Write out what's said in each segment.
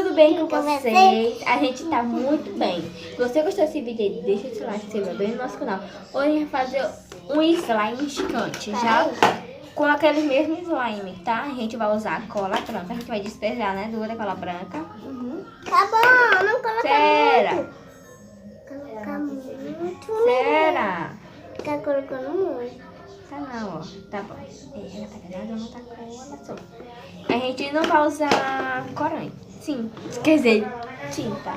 tudo bem com vocês? A gente tá muito bem. Se você gostou desse vídeo aí, deixa esse like, se inscreva bem no nosso canal. Hoje a gente vai fazer um slime gigante, já com aqueles mesmos slime, tá? A gente vai usar cola branca, a gente vai despejar, né, Duda, cola branca. Tá bom, não coloca Sério? muito. Coloca muito. Será? Fica colocando muito. Tá não, ó. Tá bom. Ela tá ganhando, não tá com olha só. A gente não vai usar corante. Sim, quer dizer, tinta.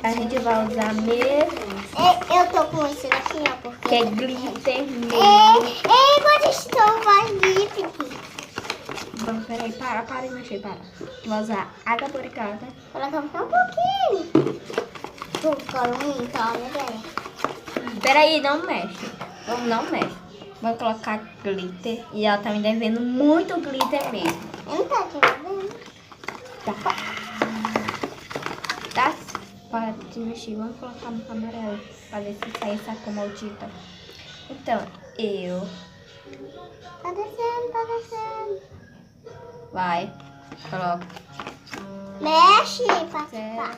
A gente vai usar mesmo, Eu tô com esse daqui, ó, porque... que é glitter mesmo. Quando estou mais livre. Vamos, peraí, para de mexer, para. Vai usar água boricada. Coloca só um pouquinho. Coloca muito, olha bem. Peraí, não mexe. Não mexe. Vamos colocar glitter. E ela tá me devendo muito glitter mesmo. Eu não tô aqui vendo. Tá. Tá. Para de mexer. Vamos colocar no amarelo. Pra ver se sai essa cor maldita. Então, eu... Tá descendo, tá descendo. Vai. Coloca. Mexe, participar.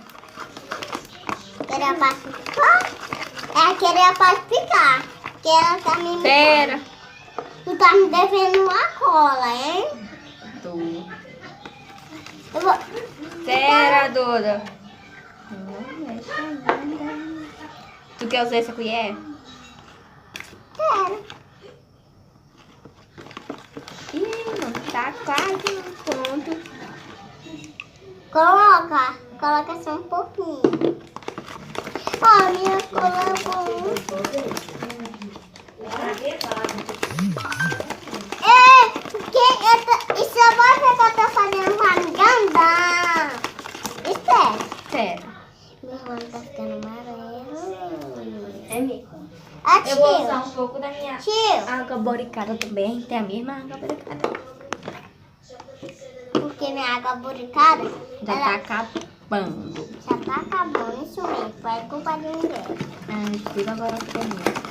Queria participar? Queria participar. Que ela tá me... Pera. Tu tá me devendo uma cola, hein? Duda. Eu vou... Pera, Duda. Não mexe ainda. Tu quer usar essa colher? Quero. Ih, não tá quase no ponto. Coloca só um pouquinho. Ó, minha cola é boa. Isso é você que eu tô fazendo pra me andar. Espera. Sério. Meu rosto tá ficando amarelo. É mesmo. Tio. Eu vou usar um pouco da minha Tio. água boricada também. Tem a mesma água boricada. Porque minha água buricada Já tá acabando. já tá acabando. Isso mesmo. Vai culpa de ninguém. Tira agora pra mim.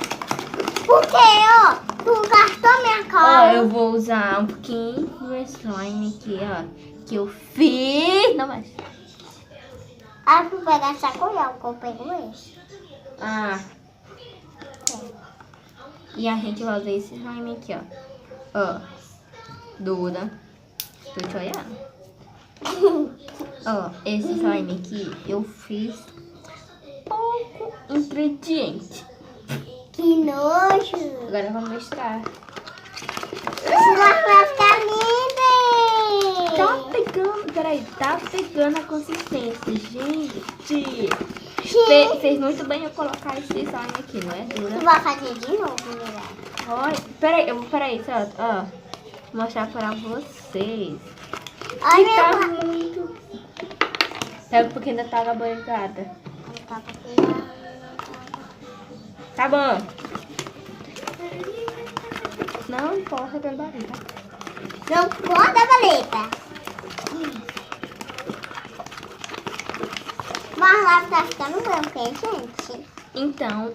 Por quê, ó? Tu gastou minha Ó, cola. eu vou usar um pouquinho do slime aqui, ó. Que eu fiz. Não mais. Aí eu fui pegar essa colher, que eu pego esse. Ah. E a gente vai usar esse slime aqui, ó. Ó. Duda. Tô te olhando. Ó, esse slime aqui eu fiz pouco ingrediente. Que nojo. Agora eu vou mostrar. Esse lá vai ficar lindo. Tá pegando, peraí, tá pegando a consistência, gente. Fez muito bem eu colocar esse slime aqui, não é, Tu Duda? vai fazer de novo, mulher. Olha, peraí, certo? Ó, vou mostrar pra vocês. Olha, E tá muito... É porque ainda tá boricada. Tá bom. Não importa pelo barulho, tá? Não conta, Valeta. Mas lá tá ficando branco, hein, gente? Então,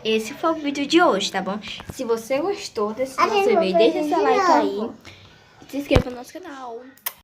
esse foi o vídeo de hoje, tá bom? Se você gostou desse A nosso gente vai vídeo, deixa fazer seu de like novo. aí. Se inscreva no nosso canal.